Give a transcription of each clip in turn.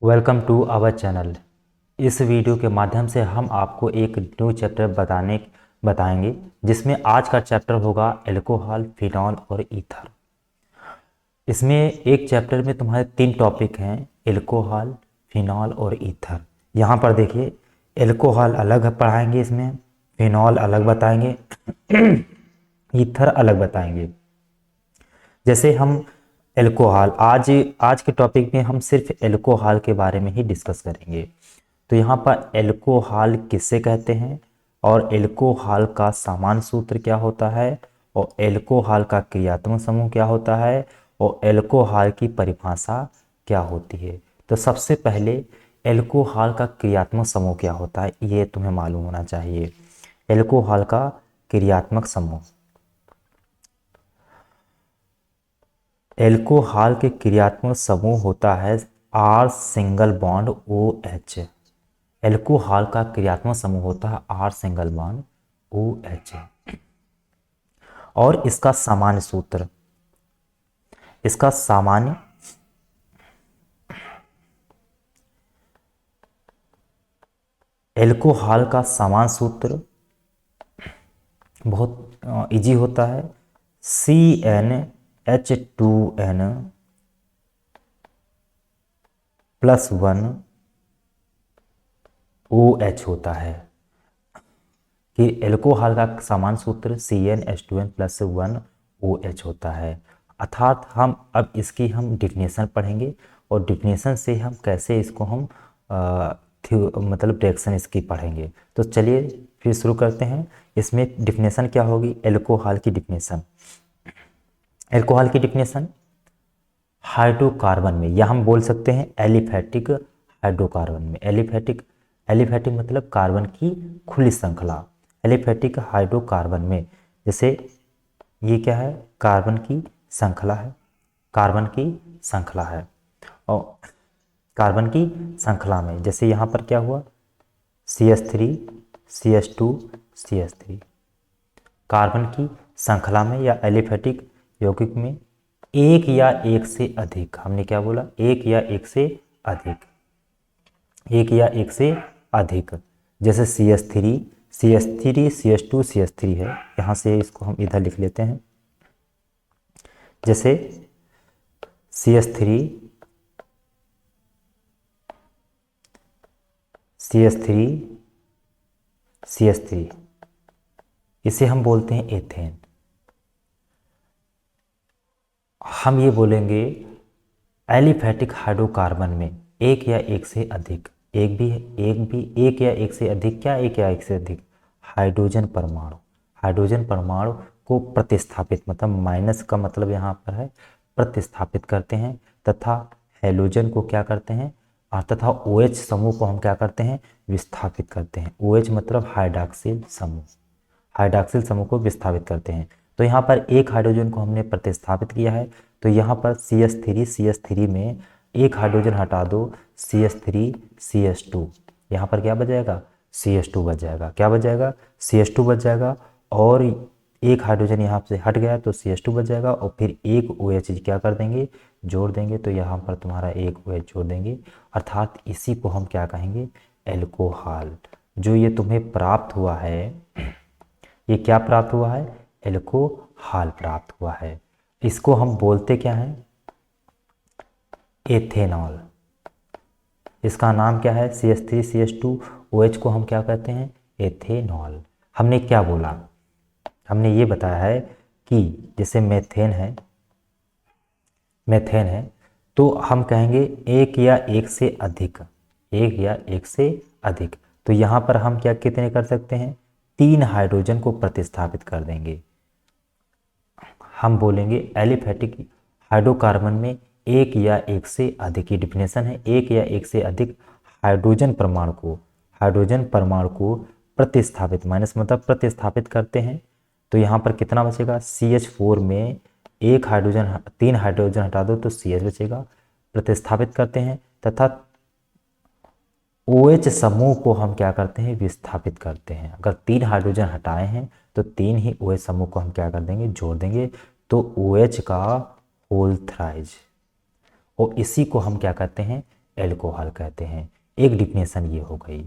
Welcome to our channel. इस video के माध्यम से हम आपको एक न्यू चैप्टर बताएंगे जिसमें आज का चैप्टर होगा अल्कोहल, फिनॉल और ईथर। इसमें एक चैप्टर में तुम्हारे 3 टॉपिक हैं, अल्कोहल, फिनॉल और ईथर। यहाँ पर देखिए, अल्कोहल अलग पढ़ाएंगे, इसमें फिनॉल अलग बताएंगे, ईथर अलग बताएंगे। जैसे हम अल्कोहल, आज आज के टॉपिक में हम सिर्फ अल्कोहल के बारे में ही डिस्कस करेंगे। तो यहाँ पर अल्कोहल किससे कहते हैं और अल्कोहल का सामान्य सूत्र क्या होता है और अल्कोहल का क्रियात्मक समूह क्या होता है और अल्कोहल की परिभाषा क्या होती है। तो सबसे पहले अल्कोहल का क्रियात्मक समूह क्या होता है ये तुम्हें मालूम होना चाहिए। अल्कोहल का क्रियात्मक समूह, एल्कोहल के क्रियात्मक समूह होता है R single bond O H. Alcohol का क्रियात्मक समूह होता है R single bond O H. और इसका सामान्य सूत्र, इसका सामान्य एल्कोहल का सामान्य सूत्र बहुत इजी होता है। CnH2n +1 OH होता है कि एल्कोहल का सामान्य सूत्र CnH2n +1 OH होता है। अर्थात हम अब इसकी डिफिनेशन पढ़ेंगे और डिफिनेशन से हम कैसे इसको मतलब रिएक्शन इसकी पढ़ेंगे। तो चलिए फिर शुरू करते हैं। इसमें डिफिनेशन क्या होगी, एल्कोहल की डिफिनेशन। एल्कोहल की डिफिनेशन हाइड्रोकार्बन में, या हम बोल सकते हैं एलिफैटिक हाइड्रोकार्बन में। एलिफैटिक एलिफैटिक मतलब कार्बन की खुली श्रृंखला। एलिफैटिक हाइड्रोकार्बन में, जैसे ये क्या है, कार्बन की श्रृंखला है, कार्बन की श्रृंखला है। और कार्बन की श्रृंखला में जैसे यहाँ पर क्या हुआ, CH3 CH2 CH3। कार्बन की श्रृंखला में या एलिफैटिक यौगिक में एक या एक से अधिक, हमने क्या बोला, एक या एक से अधिक, एक या एक से अधिक। जैसे CH3 CH2 CH3 है, यहाँ से इसको हम इधर लिख लेते हैं। जैसे CH3 CH3 इसे हम बोलते हैं एथेन। हम ये बोलेंगे एलिफैटिक हाइड्रोकार्बन में एक या एक से अधिक, एक या एक से अधिक, क्या एक या एक से अधिक हाइड्रोजन परमाणु, हाइड्रोजन परमाणु को प्रतिस्थापित, मतलब माइनस का मतलब यहाँ पर है प्रतिस्थापित करते हैं, तथा हैलोजन को क्या करते हैं, तथा OH समूह को हम क्या करते हैं, विस्थापित करते हैं। OH मतलब हाइड्रॉक्सिल समूह, हाइड्रॉक्सिल समूह को विस्थापित करते हैं। तो यहाँ पर एक हाइड्रोजन को हमने प्रतिस्थापित किया है, तो यहाँ पर CH3 में एक हाइड्रोजन हटा दो, CH3 CH2, यहाँ पर क्या बच जाएगा, CH2 बच जाएगा। क्या बच जाएगा, CH2 बच जाएगा। और एक हाइड्रोजन यहाँ से हट गया तो CH2 बच जाएगा, और फिर एक OH क्या कर देंगे, जोड़ देंगे, तो यहाँ पर तुम्हारा एक OH जोड़ देंगे। अर्थात इसी को हम क्या कहेंगे, एल्कोहल। जो ये तुम्हें प्राप्त हुआ है, ये क्या प्राप्त हुआ है, एल्कोहल प्राप्त हुआ है। इसको हम बोलते क्या हैं, एथेनॉल। इसका नाम क्या है, CH3 CH2 OH को हम क्या कहते हैं, एथेनॉल। हमने क्या बोला, हमने ये बताया है कि जैसे मेथेन है, मेथेन है, तो हम कहेंगे एक या एक से अधिक, एक या एक से अधिक। तो यहाँ पर हम क्या कितने कर सकते हैं, 3 हाइड्रोजन को प्रतिस्थापित कर देंगे। हम बोलेंगे एलिफैटिक हाइड्रोकार्बन में एक या एक से अधिक, की डिफिनेशन है, एक या एक से अधिक हाइड्रोजन परमाणु को प्रतिस्थापित, माइनस मतलब प्रतिस्थापित करते हैं। तो यहाँ पर कितना बचेगा, CH4 में एक हाइड्रोजन, 3 हाइड्रोजन हटा दो तो CH बचेगा, प्रतिस्थापित करते हैं, तथा OH समूह को हम क्या करते हैं, विस्थापित करते हैं। अगर 3 हाइड्रोजन हटाए हैं तो 3 ही OH समूह को हम क्या कर देंगे, जोड़ देंगे, तो OH का होल थ्राइज, और इसी को हम क्या कहते हैं, एल्कोहल कहते हैं। एक डिफिनेशन ये हो गई।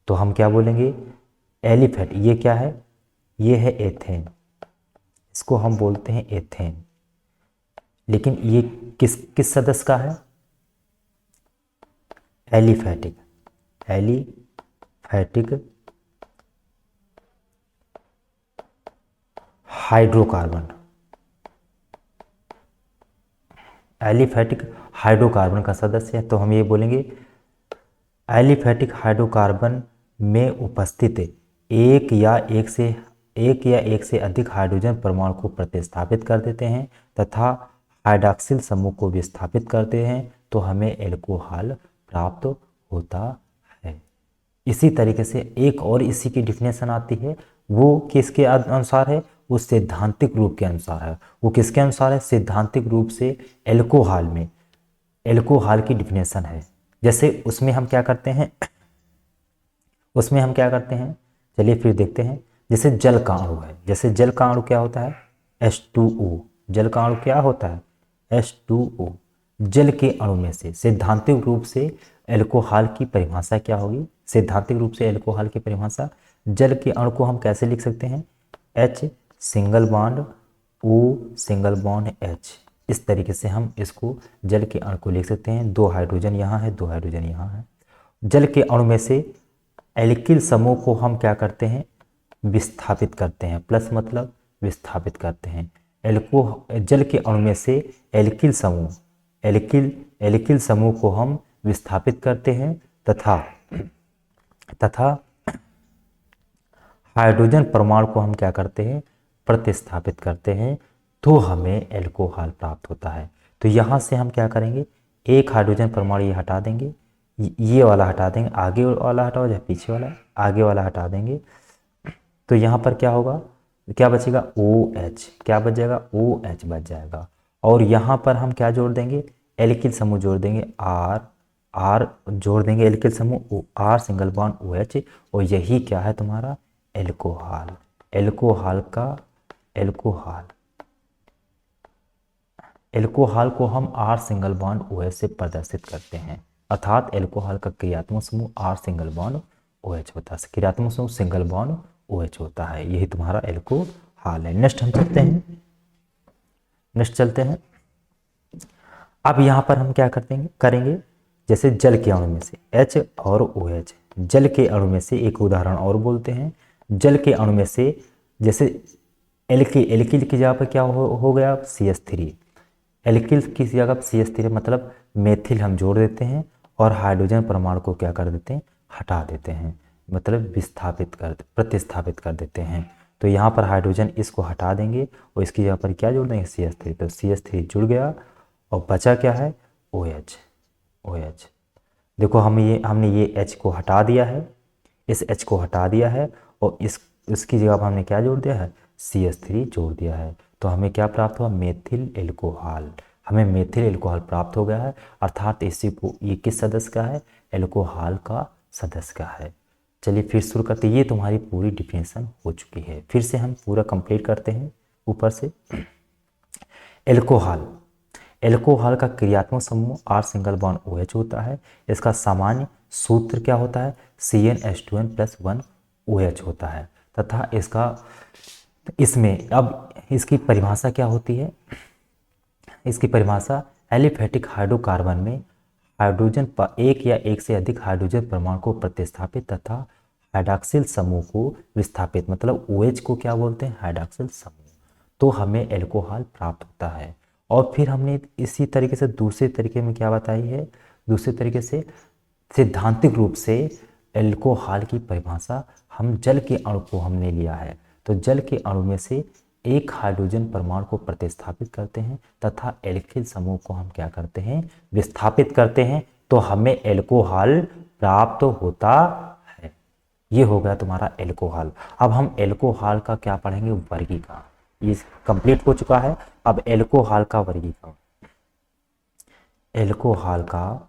तो हम क्या बोलेंगे, एलिफेट, ये क्या है, ये है एथेन, इसको हम बोलते हैं एथेन। लेकिन ये किस किस सदस्य का है, aliphatic, aliphatic hydrocarbon, aliphatic hydrocarbon का सदस्य है। तो हम ये बोलेंगे एलिफैटिक हाइड्रोकार्बन में उपस्थित एक या एक से अधिक हाइड्रोजन परमाणु को प्रतिस्थापित कर देते हैं तथा हाइड्रॉक्सिल समूह को विस्थापित करते हैं, तो हमें एल्कोहल प्राप्त होता है। इसी तरीके से एक और इसी की डिफिनेशन आती है, वो किसके अनुसार है, वो सैद्धांतिक रूप के अनुसार है। वो किसके अनुसार है, सैद्धांतिक रूप से एल्कोहल में, एल्कोहल की डिफिनेशन है। जैसे उसमें हम क्या करते हैं, उसमें हम क्या करते हैं, चलिए फिर देखते हैं। जैसे जल का अणु है, जैसे जल का अणु क्या होता है, H2O। जल का अणु क्या होता है, H2O। जल के अणु में से सैद्धांतिक रूप से एल्कोहल की परिभाषा क्या होगी, सैद्धांतिक रूप से एल्कोहल की परिभाषा, जल के अणु को हम कैसे लिख सकते हैं, H single bond O single bond H। इस तरीके से हम इसको जल के अणु को लिख सकते हैं। 2 हाइड्रोजन यहाँ है, 2 हाइड्रोजन यहाँ है। जल के अणु में से एल्किल समूह को हम क्या करते हैं, विस्थापित करते हैं। प्लस मतलब विस्थापित करते हैं। जल के अणु में से एल्किल समूह, एल्किल समूह को हम विस्थापित करते हैं तथा हाइड्रोजन परमाणु को हम क्या करते हैं, प्रतिस्थापित करते हैं, तो हमें एल्कोहल प्राप्त होता है। तो यहाँ से हम क्या करेंगे, एक हाइड्रोजन परमाणु ये हटा देंगे, ये वाला हटा देंगे, आगे वाला हटाओ या पीछे वाला, आगे वाला हटा देंगे। तो यहाँ पर क्या होगा, क्या बचेगा, OH, क्या बच जाएगा, OH बच जाएगा। और यहाँ पर हम क्या जोड़ देंगे, एल्किल समूह जोड़ देंगे, R जोड़ देंगे, एल्किल समूह R सिंगल बॉन्ड OH। और यही क्या है तुम्हारा एल्कोहल। एल्कोहल को हम R सिंगल बॉन्ड OH से प्रदर्शित करते हैं। अर्थात एल्कोहल का क्रियात्मक समूह R सिंगल बॉन्ड OH होता है, क्रियात्मक समूह सिंगल बॉन्ड OH होता है। यही तुम्हारा एल्कोहल है। नेक्स्ट हम चलते हैं। अब यहाँ पर हम क्या करेंगे, जैसे जल के अणु में से H और OH, जल के अणु में से एक उदाहरण और बोलते हैं। जल के अणु में से जैसे एल्किल की जगह पर क्या हो गया, CH3। एल्किल की जगह पर CH3 मतलब मेथिल हम जोड़ देते हैं और हाइड्रोजन परमाणु को क्या कर देते हैं, हटा देते हैं, मतलब प्रतिस्थापित कर देते हैं। तो यहाँ पर हाइड्रोजन इसको हटा देंगे और इसकी जगह पर क्या जोड़ देंगे, CH3। तो CH3 जुड़ गया और बचा क्या है, OH। देखो हमने ये H को हटा दिया है, इस H को हटा दिया है और इसकी जगह पर हमने क्या जोड़ दिया है, CH3 जोड़ दिया है। तो हमें क्या प्राप्त हुआ, मेथिल एल्कोहल। हमें मेथिल एल्कोहल प्राप्त हो गया है। अर्थात इसी को, ये किस सदस्य का है, एल्कोहल का सदस्य का है। चलिए फिर शुरू करते हैं। ये तुम्हारी पूरी डिफिनेशन हो चुकी है। फिर से हम पूरा कंप्लीट करते हैं ऊपर से। एल्कोहल का क्रियात्मक समूह R सिंगल बॉन्ड OH होता है। इसका सामान्य सूत्र क्या होता है, CnH2n+1 OH होता है तथा इसमें अब इसकी परिभाषा क्या होती है, इसकी परिभाषा एलिफैटिक हाइड्रोकार्बन में हाइड्रोजन पर एक या एक से अधिक हाइड्रोजन परमाणु को प्रतिस्थापित तथा हाइड्रॉक्सिल समूह को विस्थापित, मतलब OH को क्या बोलते हैं, हाइड्रॉक्सिल समूह, तो हमें एल्कोहल प्राप्त होता है। और फिर हमने इसी तरीके से दूसरे तरीके में क्या बताई है, दूसरे तरीके से सैद्धांतिक रूप से एल्कोहल की परिभाषा हम जल के अणु को हमने लिया है। तो जल के अणु में से एक हाइड्रोजन परमाणु को प्रतिस्थापित करते हैं तथा एल्किल समूह को हम क्या करते हैं, विस्थापित करते हैं, तो हमें एल्कोहल प्राप्त होता है। ये हो गया तुम्हारा एल्कोहल। अब हम एल्कोहल का क्या पढ़ेंगे, वर्गीकरण। ये कंप्लीट हो चुका है। अब एल्कोहल का वर्गीकरण, एल्कोहल का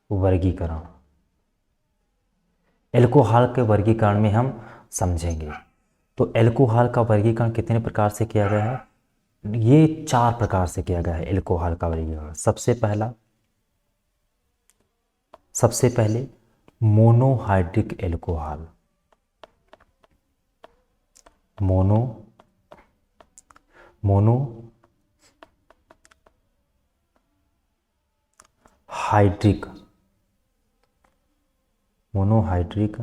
वर्गीकरण, एल्कोहल के वर्गीकरण में हम समझेंगे। तो एल्कोहल का वर्गीकरण कितने प्रकार से किया गया है? ये 4 प्रकार से किया गया है एल्कोहल का वर्गीकरण। सबसे पहले monohydric alcohol. Mono mono hydric monohydric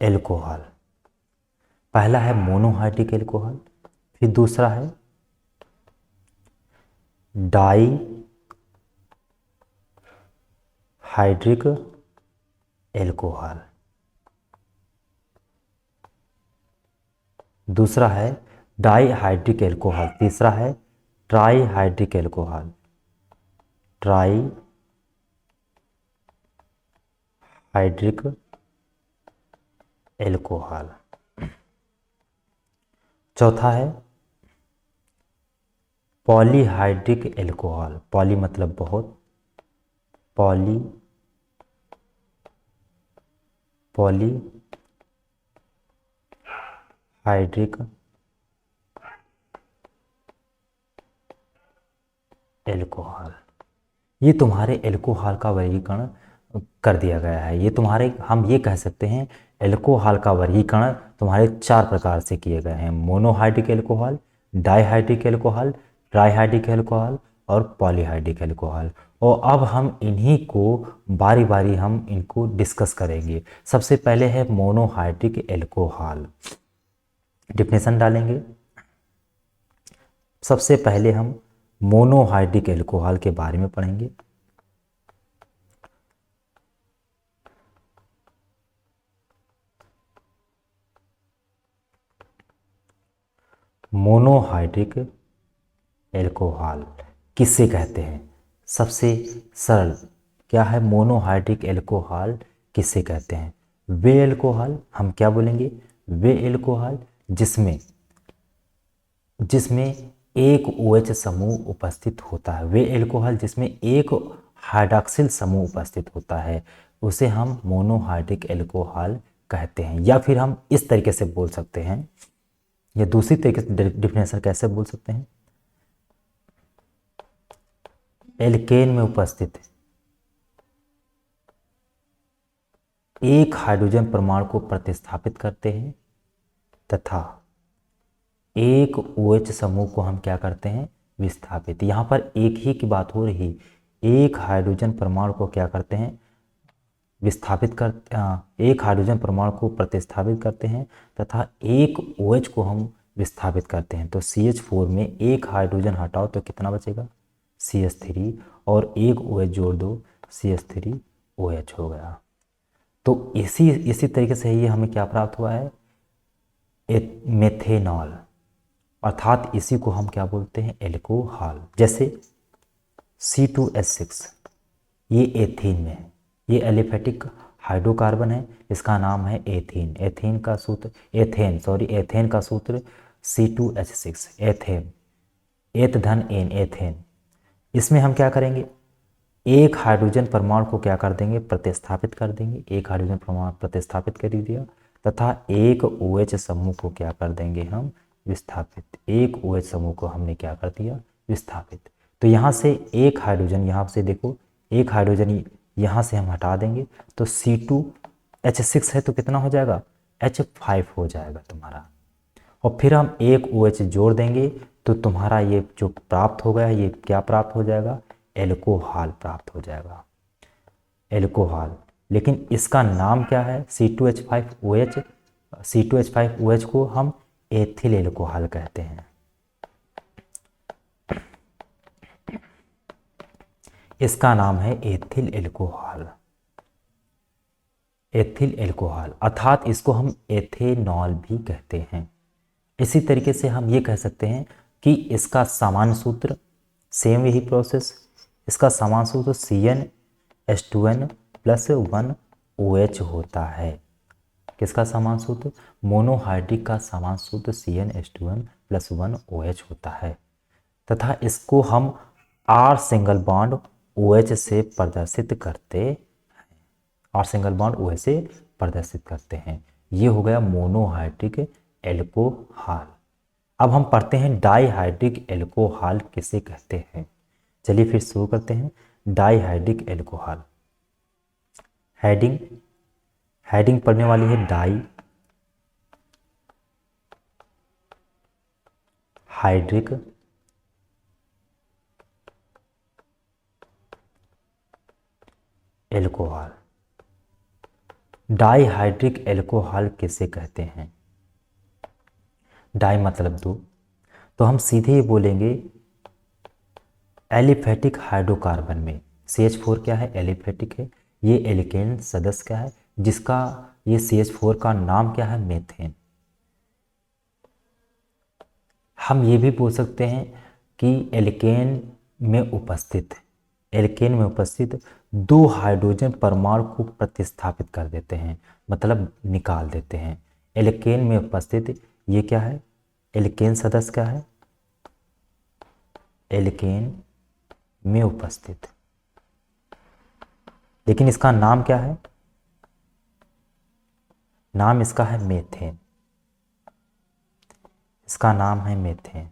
alcohol. पहला है मोनोहाइड्रिक एल्कोहल, फिर दूसरा है डाई हाइड्रिक एल्कोहल, दूसरा है डाईहाइड्रिक एल्कोहल, तीसरा है ट्राईहाइड्रिक एल्कोहल, ट्राईहाइड्रिक एल्कोहल। चौथा है पॉलीहाइड्रिक एल्कोहल। पॉली मतलब बहुत, पॉलीहाइड्रिक एल्कोहल। ये तुम्हारे एल्कोहल का वर्गीकरण कर दिया गया है। ये तुम्हारे, हम ये कह सकते हैं एल्कोहल का वर्गीकरण तुम्हारे 4 प्रकार से किए गए हैं: monohydric alcohol, dihydric alcohol, trihydric alcohol और पॉलीहाइड्रिक एल्कोहल। और अब हम इन्हीं को बारी बारी हम इनको डिस्कस करेंगे। सबसे पहले है मोनोहाइड्रिक एल्कोहल। डिफिनेशन डालेंगे। सबसे पहले हम मोनोहाइड्रिक एल्कोहल के बारे में पढ़ेंगे। मोनोहाइड्रिक एल्कोहल किससे कहते हैं? सबसे सरल क्या है? मोनोहाइड्रिक एल्कोहल किससे कहते हैं? वे एल्कोहल, हम क्या बोलेंगे? वे एल्कोहल जिसमें एक OH समूह उपस्थित होता है। वे एल्कोहल जिसमें एक हाइड्रॉक्सिल समूह उपस्थित होता है, उसे हम मोनोहाइड्रिक एल्कोहल कहते हैं। या फिर हम इस तरीके से बोल सकते हैं, या दूसरी तरीके से डिफिनेशन कैसे बोल सकते हैं? एल्केन में उपस्थित एक हाइड्रोजन परमाणु को प्रतिस्थापित करते हैं तथा एक OH समूह को हम क्या करते हैं? विस्थापित। यहाँ पर एक ही की बात हो रही, एक हाइड्रोजन परमाणु को क्या करते हैं? विस्थापित कर एक हाइड्रोजन परमाणु को प्रतिस्थापित करते हैं तथा एक OH को हम विस्थापित करते हैं। तो CH4 में एक हाइड्रोजन हटाओ तो कितना बचेगा? CH3, और एक OH जोड़ दो, CH3OH हो गया। तो इसी तरीके से ये हमें क्या प्राप्त हुआ है? मेथेनॉल। अर्थात इसी को हम क्या बोलते हैं? एल्कोहल। जैसे C2H6, ये एथीन में है, ये एलिफेटिक हाइड्रोकार्बन है, इसका नाम है एथीन। एथेन का सूत्र C2H6, एथेन, एथ धन एन, एथेन। इसमें हम क्या करेंगे? एक हाइड्रोजन परमाणु को क्या कर देंगे? प्रतिस्थापित कर देंगे। एक हाइड्रोजन परमाणु प्रतिस्थापित कर दिया तथा एक OH समूह को क्या कर देंगे? हम विस्थापित। एक OH समूह को हमने क्या कर दिया? विस्थापित। तो यहाँ से एक हाइड्रोजन, यहाँ से देखो, एक हाइड्रोजन यहाँ से हम हटा देंगे तो C2H6 है तो कितना हो जाएगा? H5 हो जाएगा तुम्हारा। और फिर हम एक OH जोड़ देंगे तो तुम्हारा ये जो प्राप्त हो गया, ये क्या प्राप्त हो जाएगा? एल्कोहल प्राप्त हो जाएगा, एल्कोहल। लेकिन इसका नाम क्या है? C2H5OH को हम एथिल एल्कोहल कहते हैं। इसका नाम है एथिल एल्कोहल, एथिल एल्कोहल। अर्थात इसको हम एथेनॉल भी कहते हैं। इसी तरीके से हम ये कह सकते हैं कि इसका सामान्य सूत्र, सेम यही प्रोसेस, इसका सामान्य सूत्र CnH2n+1OH होता है। किसका सामान्य सूत्र? मोनोहाइड्रिक का सामान्य सूत्र CnH2n+1OH होता है तथा इसको हम R सिंगल बॉन्ड OH से प्रदर्शित करते और सिंगल बॉन्ड OH से प्रदर्शित करते हैं। ये हो गया मोनोहाइड्रिक एल्कोहल। अब हम पढ़ते हैं डाईहाइड्रिक एल्कोहल किसे कहते हैं। चलिए फिर शुरू करते हैं। डाईहाइड्रिक एल्कोहल, हेडिंग हेडिंग पढ़ने वाली है dihydric alcohol. Dihydric alcohol किसे कहते हैं? डाई मतलब दो, तो हम सीधे ही बोलेंगे एलिफेटिक हाइड्रोकार्बन में CH4 क्या है? एलिफेटिक है। ये एल्केन सदस्य क्या है जिसका ये CH4 का नाम क्या है? मेथेन। हम ये भी बोल सकते हैं कि एल्केन में उपस्थित दो हाइड्रोजन परमाणु को प्रतिस्थापित कर देते हैं, मतलब निकाल देते हैं। एल्केन में उपस्थित ये क्या है? एल्केन सदस्य क्या है? एल्केन में उपस्थित, लेकिन इसका नाम क्या है? नाम इसका है मेथेन। इसका नाम है मेथेन।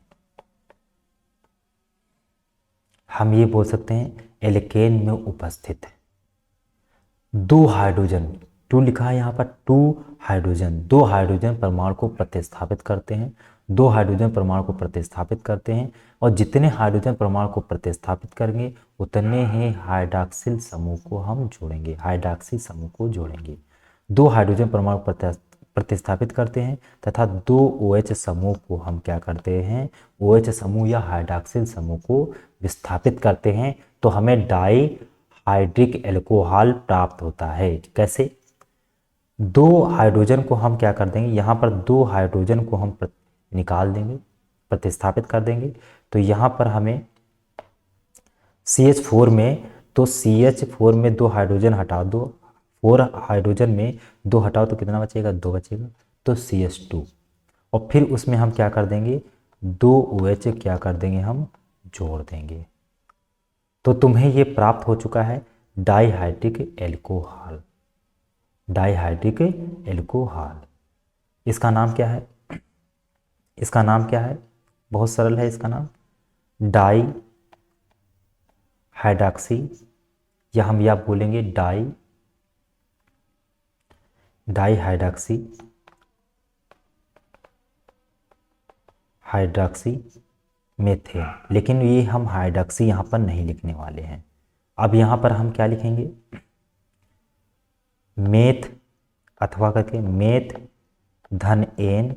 हम ये बोल सकते हैं एल्केन में उपस्थित दो हाइड्रोजन, टू लिखा है यहाँ पर, दो हाइड्रोजन परमाणु को प्रतिस्थापित करते हैं। दो हाइड्रोजन परमाणु को प्रतिस्थापित करते हैं और जितने हाइड्रोजन परमाणु को प्रतिस्थापित करेंगे उतने ही हाइड्रॉक्सिल समूह को हम जोड़ेंगे, हाइड्रॉक्सिल समूह को जोड़ेंगे। दो हाइड्रोजन परमाणु प्रतिस्थापित करते हैं तथा दो OH समूह को हम क्या करते हैं? OH समूह या हाइड्रॉक्सिल समूह को विस्थापित करते हैं, तो हमें डाई हाइड्रिक एल्कोहल प्राप्त होता है। कैसे? दो हाइड्रोजन को हम क्या कर देंगे? यहाँ पर दो हाइड्रोजन को हम निकाल देंगे, प्रतिस्थापित कर देंगे, तो यहाँ पर हमें CH4 में, तो CH4 में दो हाइड्रोजन हटा दो, 4 हाइड्रोजन में दो हटाओ तो कितना बचेगा? 2 बचेगा, तो CH2। और फिर उसमें हम क्या कर देंगे? दो OH क्या कर देंगे? हम जोड़ देंगे। तो तुम्हें ये प्राप्त हो चुका है डाईहाइड्रिक एल्कोहल। डाईहाइड्रिक एल्कोहल, इसका नाम क्या है? इसका नाम क्या है? बहुत सरल है इसका नाम, डाई हाइड्रॉक्सी, या हम या बोलेंगे डाई हाइड्रॉक्सी मेथेन। लेकिन ये हम हाइड्रॉक्सी यहाँ पर नहीं लिखने वाले हैं। अब यहाँ पर हम क्या लिखेंगे? मेथ, अथवा करके मेथ धन एन,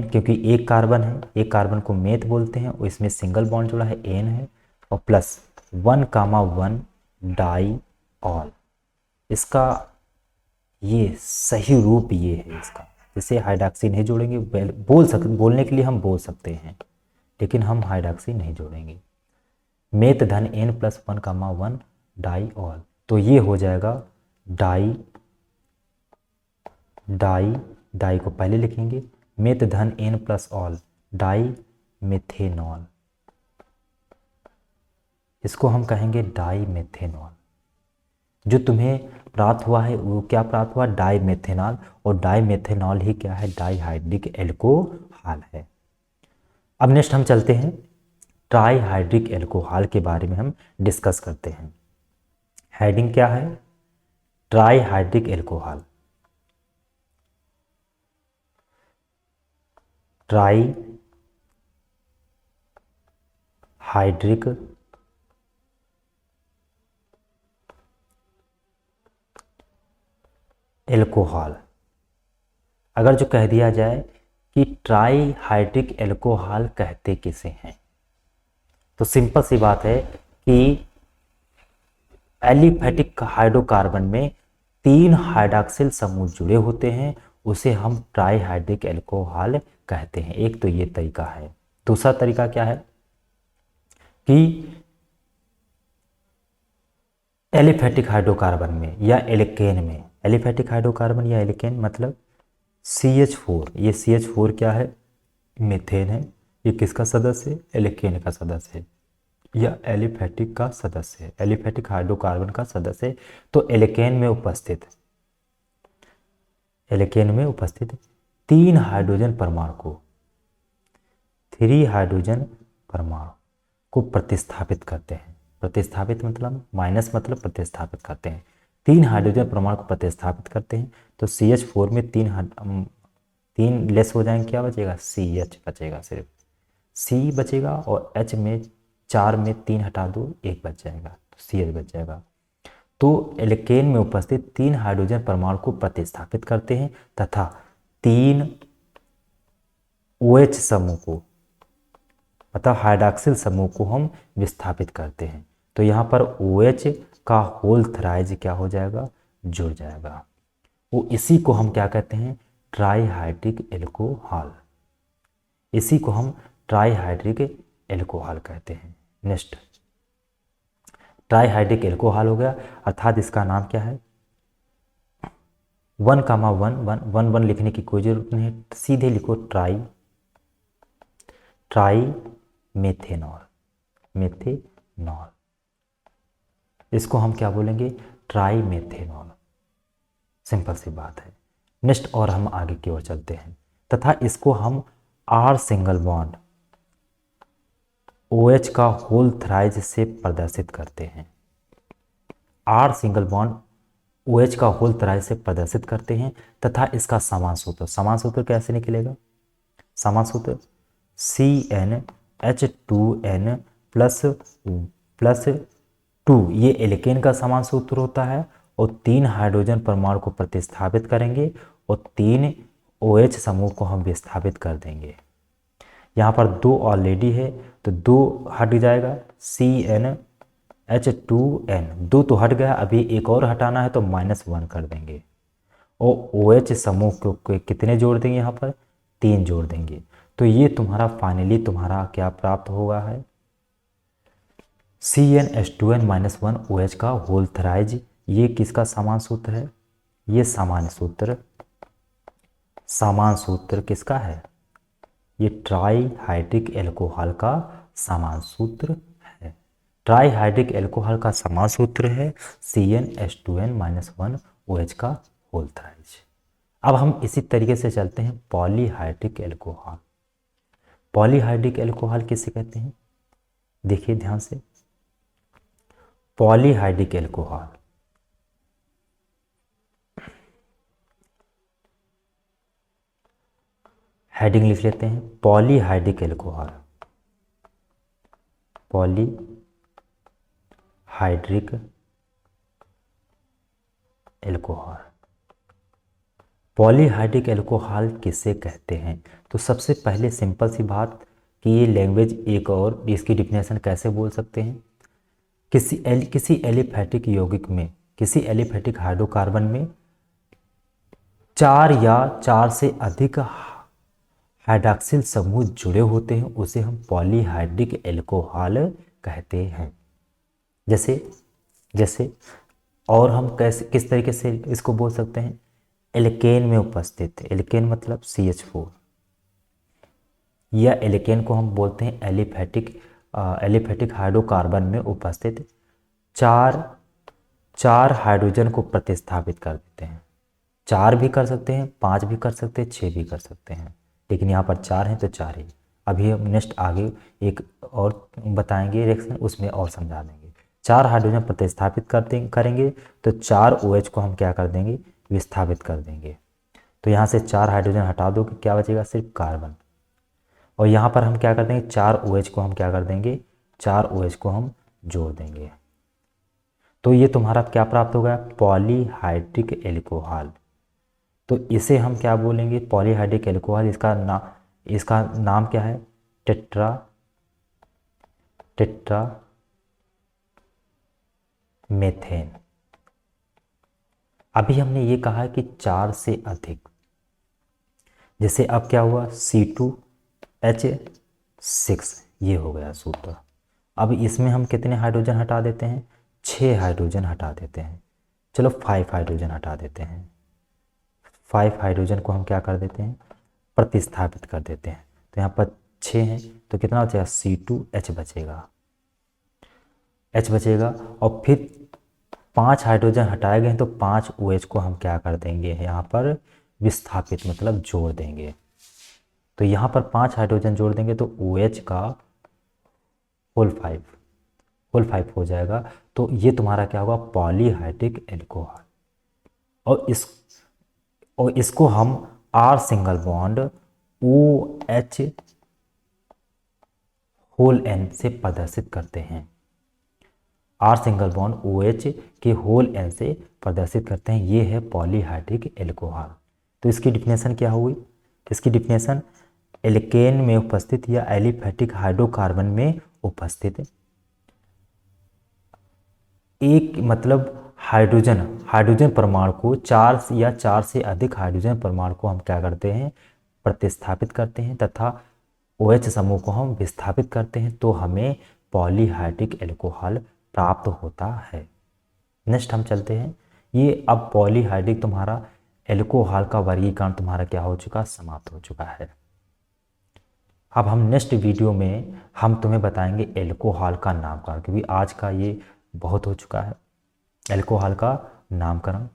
क्योंकि एक कार्बन है, एक कार्बन को मेथ बोलते हैं और इसमें सिंगल बॉन्ड जुड़ा है, एन है, और प्लस 1,1 डाई ऑल। इसका ये सही रूप ये है इसका, जिसे हाइड्रॉक्सी नहीं जोड़ेंगे, बोलने के लिए हम बोल सकते हैं, लेकिन हम हाइड्रॉक्सी नहीं जोड़ेंगे। मेथ धन एन प्लस 1,1 डाई ऑल, तो ये हो जाएगा डाई को पहले लिखेंगे, मेथ धन n plus all di methanol. इसको हम कहेंगे डाई मेथेनॉल। जो तुम्हें प्राप्त हुआ है वो क्या प्राप्त हुआ? डाई मेथेनॉल, और डाई मेथेनॉल ही क्या है? डाईहाइड्रिक एल्कोहल है। अब नेक्स्ट हम चलते हैं ट्राईहाइड्रिक एल्कोहल के बारे में हम डिस्कस करते हैं। हेडिंग क्या है? Trihydric alcohol. Trihydric alcohol. अगर जो कह दिया जाए कि ट्राईहाइड्रिक एल्कोहल कहते किसे हैं, तो सिंपल सी बात है कि एलिफेटिक हाइड्रोकार्बन में 3 हाइड्रॉक्सिल समूह जुड़े होते हैं, उसे हम ट्राईहाइड्रिक एल्कोहल कहते हैं। एक तो ये तरीका है। दूसरा तरीका क्या है कि एलिफेटिक हाइड्रोकार्बन में या एल्केन में, एलिफेटिक हाइड्रोकार्बन या एल्केन मतलब CH4, ये CH4 क्या है? मीथेन है। ये किसका सदस्य है? एल्केन का सदस्य है। या एलिफेटिक का सदस्य है, एलिफेटिक हाइड्रोकार्बन का सदस्य है। तो एल्केन में उपस्थित 3 हाइड्रोजन परमाणु को 3 हाइड्रोजन परमाणु को प्रतिस्थापित करते हैं। प्रतिस्थापित मतलब माइनस, मतलब प्रतिस्थापित करते हैं। 3 हाइड्रोजन परमाणु को प्रतिस्थापित करते हैं तो CH4 में 3 लेस हो जाएंगे, क्या बचेगा? CH बचेगा, सिर्फ C बचेगा, और H में 4 में 3 हटा दो, 1 बच जाएगा, तो CH बच जाएगा। तो एल्केन में उपस्थित 3 हाइड्रोजन परमाणु को प्रतिस्थापित करते हैं तथा 3 OH समूह को, मतलब हाइड्रॉक्सिल समूह को हम विस्थापित करते हैं। तो यहाँ पर OH का होल थ्राइज क्या हो जाएगा? जुड़ जाएगा। वो इसी को हम क्या कहते हैं? Trihydric alcohol. इसी को हम ट्राईहाइड्रिक एल्कोहल कहते हैं। नेक्स्ट, ट्राईहाइड्रिक एल्कोहल हो गया, अर्थात इसका नाम क्या है? 1,1,1,1 लिखने की कोई जरूरत नहीं है, सीधे लिखो ट्राई मेथेनॉल। इसको हम क्या बोलेंगे? Try methanol. सिंपल सी बात है। नेक्स्ट, और हम आगे की ओर चलते हैं, तथा इसको हम R सिंगल बॉन्ड OH का होल थ्राइज से प्रदर्शित करते हैं। R सिंगल बॉन्ड OH का होल थ्राइज से प्रदर्शित करते हैं तथा इसका समान सूत्र कैसे निकलेगा? समान सूत्र CnH2n प्लस 2, ये एल्केन का समान सूत्र होता है, और 3 हाइड्रोजन परमाणु को प्रतिस्थापित करेंगे और 3 OH समूह को हम विस्थापित कर देंगे। यहाँ पर 2 ऑलरेडी है तो 2 हट जाएगा, CnH2n 2 तो हट गया, अभी एक और हटाना है तो -1 कर देंगे, और OH समूह को कितने जोड़ देंगे? यहाँ पर 3 जोड़ देंगे। तो ये तुम्हारा फाइनली तुम्हारा क्या प्राप्त होगा है? CnH2n-1 OH का होल थ्राइज। ये किसका समान सूत्र है? ये सामान्य सूत्र, समान सूत्र किसका है? ये ट्राईहाइड्रिक एल्कोहल का समान सूत्र है। ट्राईहाइड्रिक एल्कोहल का समान सूत्र है CnH2n-1 OH का होल थ्राइज। अब हम इसी तरीके से चलते हैं पॉलीहाइड्रिक एल्कोहल। पॉलीहाइड्रिक एल्कोहल किसे कहते हैं? देखिए ध्यान से, पॉलीहाइड्रिक एल्कोहल हेडिंग लिख लेते हैं, polyhydric alcohol. Polyhydric alcohol, polyhydric alcohol किसे कहते हैं? तो सबसे पहले सिंपल सी बात कि ये लैंग्वेज एक और इसकी डिफिनेशन कैसे बोल सकते हैं? किसी एलिफेटिक यौगिक में, किसी एलिफेटिक हाइड्रोकार्बन में 4 या 4 से अधिक हाइड्रॉक्सिल समूह जुड़े होते हैं, उसे हम पॉलीहाइड्रिक एल्कोहल कहते हैं। जैसे और हम कैसे किस तरीके से इसको बोल सकते हैं? एल्केन में उपस्थित, एल्केन मतलब CH4, या एल्केन को हम बोलते हैं एलिफेटिक हाइड्रोकार्बन में उपस्थित 4 हाइड्रोजन को प्रतिस्थापित कर देते हैं। 4 भी कर सकते हैं, 5 भी कर सकते हैं, 6 भी कर सकते हैं, लेकिन यहाँ पर 4 हैं तो 4 ही। अभी हम नेक्स्ट आगे एक और बताएंगे रिएक्शन, उसमें और समझा देंगे। 4 हाइड्रोजन प्रतिस्थापित करेंगे तो 4 OH को हम क्या कर देंगे? विस्थापित कर देंगे। तो यहाँ से 4 हाइड्रोजन हटा दो कि क्या बचेगा? सिर्फ कार्बन। और यहाँ पर हम क्या कर देंगे? 4 OH को हम क्या कर देंगे? 4 OH को हम जोड़ देंगे। तो ये तुम्हारा क्या प्राप्त होगा? Polyhydric alcohol. तो इसे हम क्या बोलेंगे? Polyhydric alcohol. इसका नाम क्या है? Tetra methane. अभी हमने ये कहा कि 4 से अधिक, जैसे अब क्या हुआ? C2H6, ये हो गया सूत्र। अब इसमें हम कितने हाइड्रोजन हटा देते हैं? 6 हाइड्रोजन हटा देते हैं। चलो 5 हाइड्रोजन हटा देते हैं। 5 हाइड्रोजन को हम क्या कर देते हैं? प्रतिस्थापित कर देते हैं। तो यहाँ पर 6 हैं तो कितना बचेगा? C2H बचेगा। H बचेगा, और फिर 5 हाइड्रोजन हटाए गए हैं तो 5 OH को हम क्या कर देंगे यहाँ पर विस्थापित मतलब जोड़ देंगे। तो यहाँ पर 5 हाइड्रोजन जोड़ देंगे तो OH का होल 5 हो जाएगा। तो ये तुम्हारा क्या होगा, पॉलीहाइड्रिक एल्कोहल। और इस और इसको हम R single bond OH whole N से प्रदर्शित करते हैं। R सिंगल बॉन्ड OH के होल N से प्रदर्शित करते हैं। ये है पॉलीहाइड्रिक एल्कोहल। तो इसकी डिफिनेशन क्या हुई, इसकी डिफिनेशन एल्केन में उपस्थित या एलिफैटिक हाइड्रोकार्बन में उपस्थित एक मतलब हाइड्रोजन परमाणु को 4 या 4 से अधिक हाइड्रोजन परमाणु को हम क्या करते हैं, प्रतिस्थापित करते हैं तथा OH समूह को हम विस्थापित करते हैं, तो हमें पॉलीहाइड्रिक एल्कोहल प्राप्त होता है। नेक्स्ट हम चलते हैं। ये अब पॉलीहाइड्रिक तुम्हारा एल्कोहल का वर्गीकरण तुम्हारा क्या हो चुका, समाप्त हो चुका है। अब हम नेक्स्ट वीडियो में हम तुम्हें बताएंगे एल्कोहल का नामकरण, क्योंकि आज का ये बहुत हो चुका है एल्कोहल का नामकरण।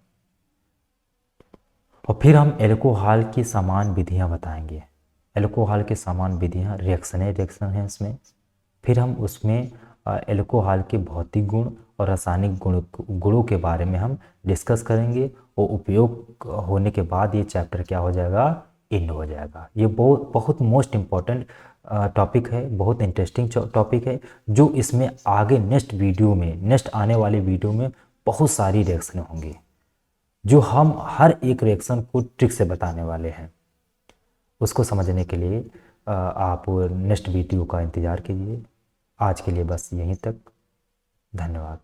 और फिर हम एल्कोहल की समान विधियां बताएंगे। एल्कोहल की समान विधियां रिएक्शन हैं इसमें। फिर हम उसमें एल्कोहल के भौतिक गुण और रासायनिक गुणों के बारे में हम डिस्कस करेंगे, और उपयोग होने के बाद ये चैप्टर क्या हो जाएगा, एंड हो जाएगा। ये बहुत मोस्ट इम्पॉर्टेंट टॉपिक है, बहुत इंटरेस्टिंग टॉपिक है, जो इसमें आगे नेक्स्ट आने वाले वीडियो में बहुत सारी रिएक्शन होंगी, जो हम हर एक रिएक्शन को ट्रिक से बताने वाले हैं। उसको समझने के लिए आप नेक्स्ट वीडियो का इंतज़ार कीजिए। आज के लिए बस यहीं तक। धन्यवाद।